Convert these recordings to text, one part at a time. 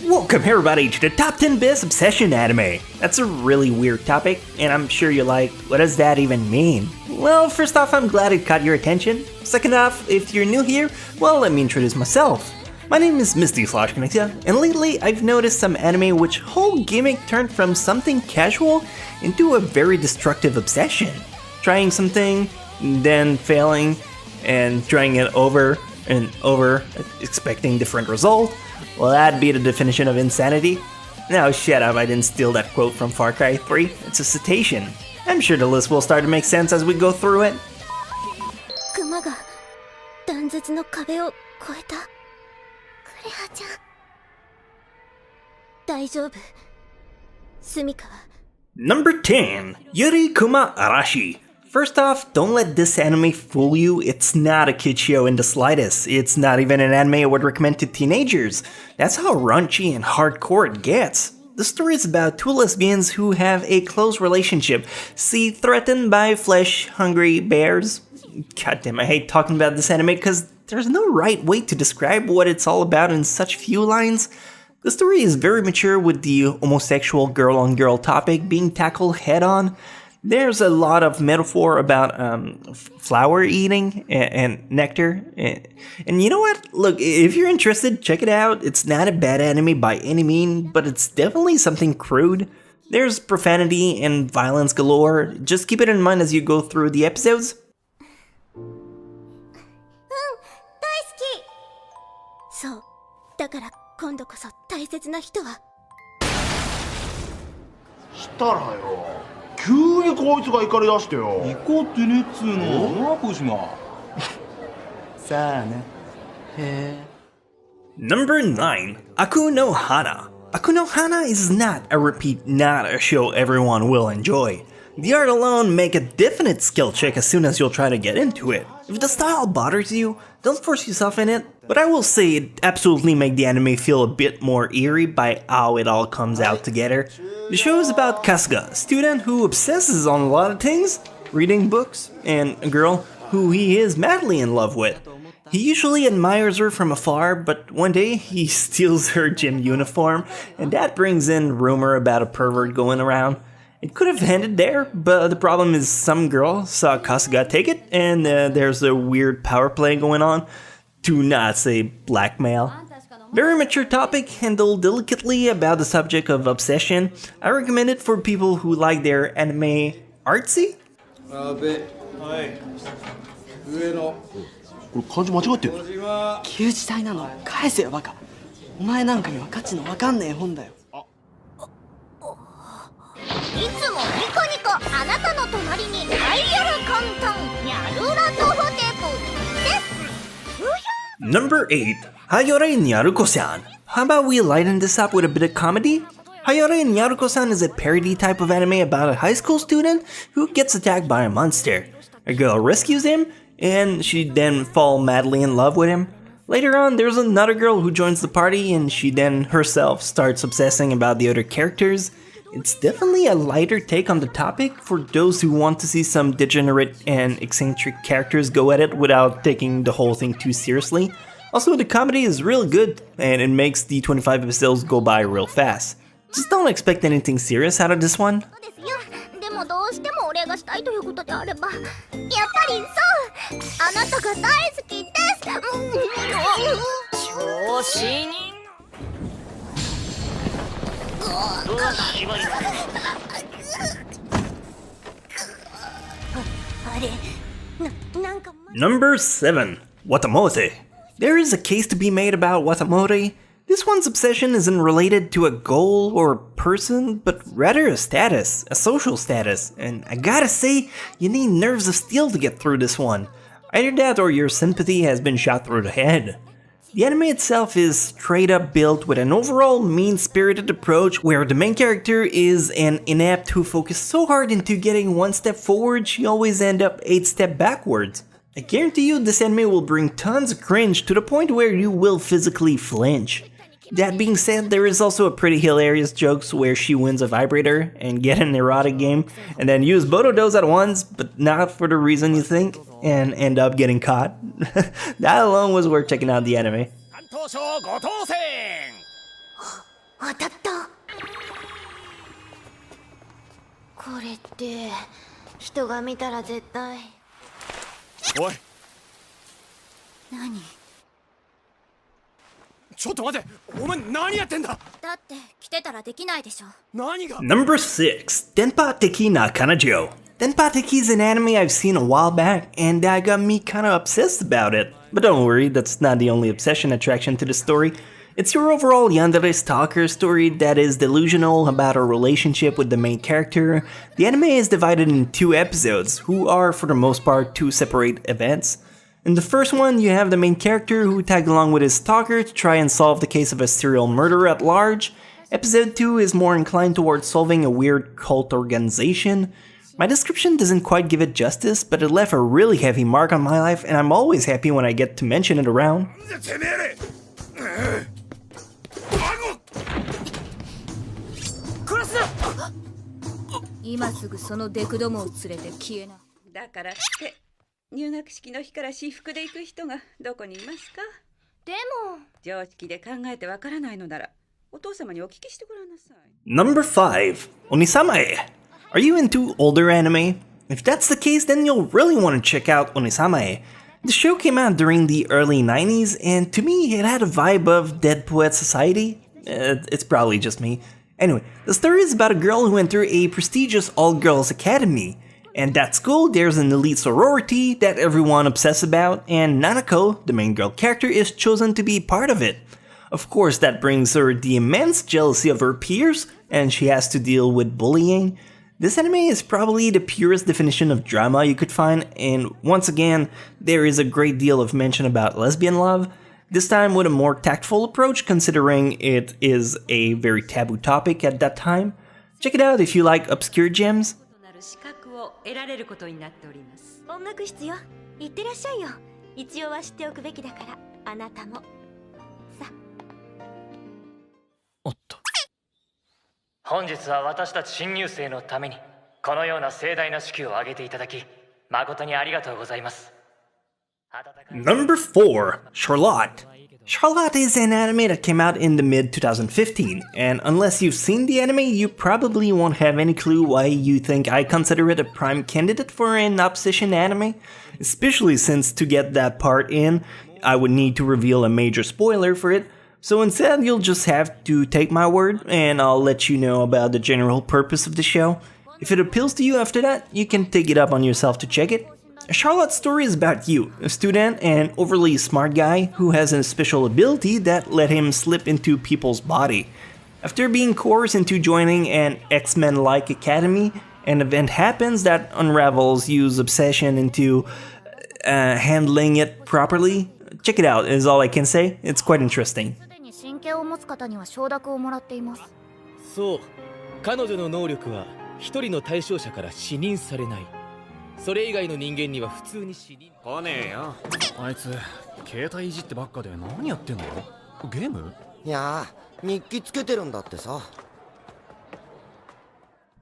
Welcome everybody to the top 10 best obsession anime. That's a really weird topic, and I'm sure you're like, what does that even mean? Well, first off, I'm glad it caught your attention. Second off, if you're new here, well, let me introduce myself. My name is Misty/Chronexia, and lately I've noticed some anime which whole gimmick turned from something casual into a very destructive obsession. Trying something, then failing, and trying it over and over, expecting different results. Well, that'd be the definition of insanity. Now shut up, I didn't steal that quote from Far Cry 3. It's a citation. I'm sure the list will start to make sense as we go through it. 熊が断絶の壁を越えた。クレアちゃん。大丈夫。スミカは。Number 10, Yuri Kuma Arashi. First off, don't let this anime fool you. It's not a kid show in the slightest. It's not even an anime I would recommend to teenagers. That's how raunchy and hardcore it gets. The story is about two lesbians who have a close relationship, see threatened by flesh-hungry bears. Goddamn, I hate talking about this anime because there's no right way to describe what it's all about in such few lines. The story is very mature with the homosexual girl-on-girl topic being tackled head-on. There's a lot of metaphor about flower eating and nectar. And you know what? Look, if you're interested, check it out. It's not a bad anime by any means, but it's definitely something crude. There's profanity and violence galore. Just keep it in mind as you go through the episodes. そう。だから今度こそ大切な人は。したらよ。急にこいつが怒り出してよ。怒ってねっつーの。なあ、小島。さあね。へえ。Number 9, Aku no Hana. Aku no Hana is not, I repeat, not a show everyone will enjoy. The art alone make a definite skill check as soon as you'll try to get into it. If the style bothers you, don't force yourself in it, but I will say it absolutely makes the anime feel a bit more eerie by how it all comes out together. The show is about Kasuga, a student who obsesses on a lot of things, reading books, and a girl who he is madly in love with. He usually admires her from afar, but one day he steals her gym uniform, and that brings in rumor about a pervert going around. It could have ended there, but the problem is some girl saw Kasuga take it, and there's a weird power play going on, to not say blackmail. Very mature topic, handled delicately about the subject of obsession. I recommend it for people who like their anime artsy. これ漢字間違ってる。旧字体なの返せよバカ。お前なんかには価値のわかんねえ本だよ。いつもニコニコあなたの隣にダイヤル簡単ニャルラトホテプです。Number 8, Hayore Nyaruko-san. How about we lighten this up with a bit of comedy? Hayore Nyaruko-san is a parody type of anime about a high school student who gets attacked by a monster. A girl rescues him, and she then falls madly in love with him. Later on, there's another girl who joins the party, and she then herself starts obsessing about the other characters. It's definitely a lighter take on the topic for those who want to see some degenerate and eccentric characters go at it without taking the whole thing too seriously. Also, the comedy is real good, and it makes the 25 episodes go by real fast. Just don't expect anything serious out of this one. でもどうしてもお礼がしたいということであれば、やっぱりそう。あなたが大好きです。調子に。Number 7, Watamote. There is a case to be made about Watamote. This one's obsession isn't related to a goal or a person, but rather a status, a social status, and I gotta say, you need nerves of steel to get through this one. Either that or your sympathy has been shot through the head. The anime itself is straight up built with an overall mean-spirited approach where the main character is an inept who focuses so hard into getting one step forward she always ends up 8 steps backwards. I guarantee you this anime will bring tons of cringe to the point where you will physically flinch. That being said, there is also a pretty hilarious jokes where she wins a vibrator and get an erotic game and then use both of those at once, but not for the reason you think, and end up getting caught. That alone was worth checking out the anime. 当たった。これって人が見たら絶対。おい、何？ちょっと待て、お前何やってんだ。だって着てたらできないでしょ。何が。 Number 6. Denpa teki na kanojo. Denpa teki is an anime I've seen a while back, and that got me kinda obsessed about it. But don't worry, that's not the only obsession attraction to the story. It's your overall yandere stalker story that is delusional about a relationship with the main character. The anime is divided in 2 episodes, who are for the most part 2 separate events. In the first one, you have the main character who tagged along with his stalker to try and solve the case of a serial murderer at large. Episode 2 is more inclined towards solving a weird cult organization. My description doesn't quite give it justice, but it left a really heavy mark on my life, and I'm always happy when I get to mention it around. 今すぐそのデクどもを連れて消えな。だからって入学式の日から私服で行く人がどこにいますか。でも常識で考えてわからないのならお父様にお聞きしてごらんなさい。 Number 5. Onisamae. Are you into older anime? If that's the case, then you'll really want to check out Onisamae. The show came out during the early 90s, and to me, it had a vibe of Dead Poet Society. It's probably just me. Anyway, the story is about a girl who entered a prestigious all-girls academy. And at school, there's an elite sorority that everyone obsesses about, and Nanako, the main girl character, is chosen to be part of it. Of course, that brings her the immense jealousy of her peers, and she has to deal with bullying. This anime is probably the purest definition of drama you could find, and once again, there is a great deal of mention about lesbian love, this time with a more tactful approach considering it is a very taboo topic at that time. Check it out if you like obscure gems. となる資格を得られることになっております。音楽室よ。行ってらっしゃいよ。一応は知っておくべきだから、あなたも。さ。おっと。本日は私たち新入生のためにこのような盛大な式を挙げていただき誠にありがとうございます。 Number 4. Charlotte. Charlotte is an anime that came out in the mid-2015, and unless you've seen the anime, you probably won't have any clue why you think I consider it a prime candidate for an obsession anime, especially since to get that part in, I would need to reveal a major spoiler for it, so instead you'll just have to take my word, and I'll let you know about the general purpose of the show. If it appeals to you after that, you can take it up on yourself to check it. Charlotte's story is about you, a student and overly smart guy who has a special ability that let him slip into people's body. After being coerced into joining an X-Men-like academy, an event happens that unravels Yu's obsession into handling it properly. Check it out is all I can say, it's quite interesting. すでに神経を持つ方には承諾をもらっています。そう、彼女の能力は一人の対象者から視認されない。それ以外の人間には普通に視認。来ねえよ。あいつ携帯いじってばっかで何やってんの。ゲーム。いや日記つけてるんだってさ。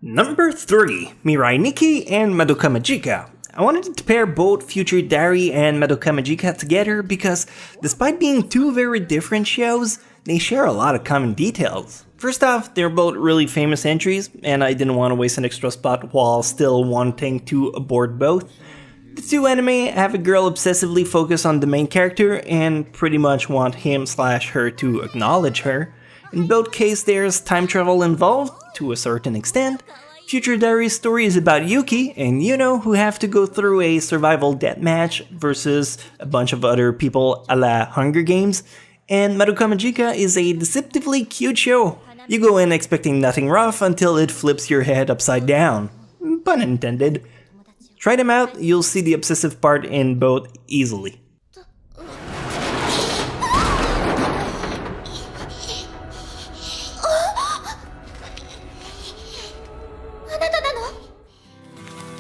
Number 3. Mirai Nikki and Madoka Magica. I wanted to pair both Future Diary and Madoka Magica together because, despite being 2 very different shows, they share a lot of common details. First off, they're both really famous entries, and I didn't want to waste an extra spot while still wanting to abort both. The 2 anime have a girl obsessively focus on the main character and pretty much want him/her to acknowledge her. In both cases, there's time travel involved, to a certain extent. Future Diary's story is about Yuki and Yuno, who have to go through a survival deathmatch versus a bunch of other people a la Hunger Games. And Madoka Magica is a deceptively cute show. You go in expecting nothing rough until it flips your head upside down. Pun intended. Try them out, you'll see the obsessive part in both easily. あなたなの？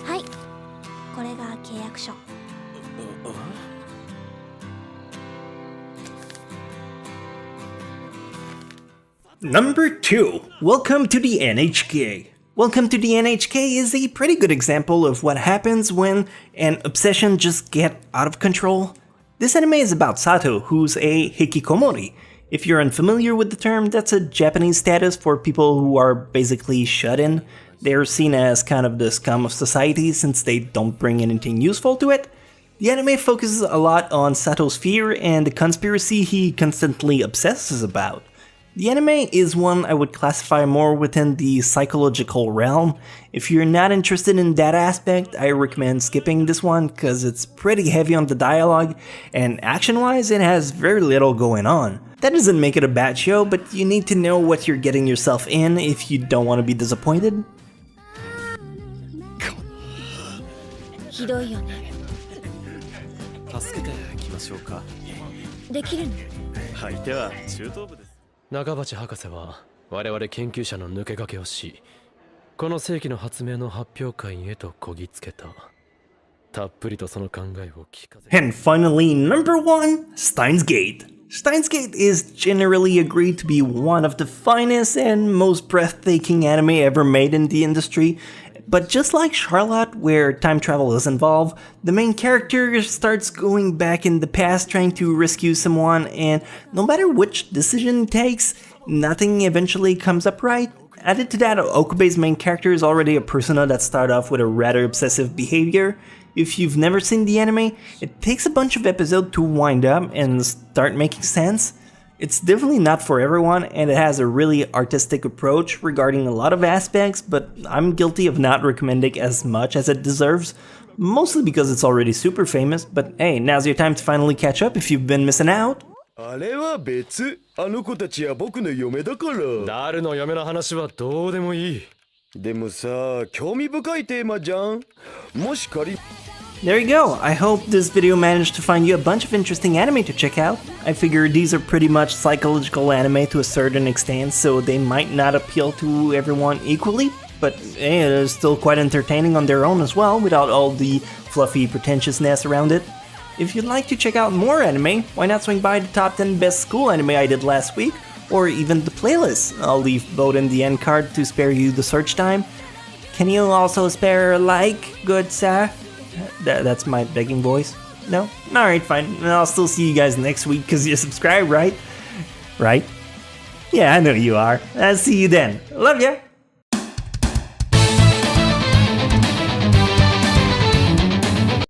はい。これが契約書。Number 2. Welcome to the NHK. Welcome to the NHK is a pretty good example of what happens when an obsession just gets out of control. This anime is about Sato, who's a hikikomori, If you're unfamiliar with the term, that's a Japanese status for people who are basically shut in. They're seen as kind of the scum of society since they don't bring anything useful to it. The anime focuses a lot on Sato's fear and the conspiracy he constantly obsesses about. The anime is one I would classify more within the psychological realm. If you're not interested in that aspect, I recommend skipping this one because it's pretty heavy on the dialogue, and action-wise it has very little going on. That doesn't make it a bad show, but you need to know what you're getting yourself in if you don't want to be disappointed. ひどいよね。助けていきましょうか。できるの？相手は中等部です。中鉢博士は我々研究者の抜け駆けをし、この世紀の発明の発表会へとこぎつけた。たっぷりとその考えを聞かせ。 And finally, number 1, Steins Gate. Steins Gate is generally agreed to be one of the finest and most breathtaking anime ever made in the industry. But just like Charlotte, where time travel is involved, the main character starts going back in the past trying to rescue someone, and no matter which decision he takes, nothing eventually comes up right. Added to that, Okube's main character is already a persona that started off with a rather obsessive behavior. If you've never seen the anime, it takes a bunch of episodes to wind up and start making sense. It's definitely not for everyone, and it has a really artistic approach regarding a lot of aspects, but I'm guilty of not recommending as much as it deserves, mostly because it's already super famous, but hey, now's your time to finally catch up if you've been missing out. あれは別。あの子たちは僕の嫁だから。誰の嫁の話はどうでもいい。でもさ、興味深いテーマじゃん。もし仮。 There you go, I hope this video managed to find you a bunch of interesting anime to check out. I figure these are pretty much psychological anime to a certain extent, so they might not appeal to everyone equally, but they're still quite entertaining on their own as well, without all the fluffy pretentiousness around it. If you'd like to check out more anime, why not swing by the top 10 best school anime I did last week, or even the playlist. I'll leave both in the end card to spare you the search time. Can you also spare a like, good sir? That's my begging voice. No? Alright, fine. I'll still see you guys next week because you're subscribed, right? Right? Yeah, I know you are. I'll see you then. Love ya!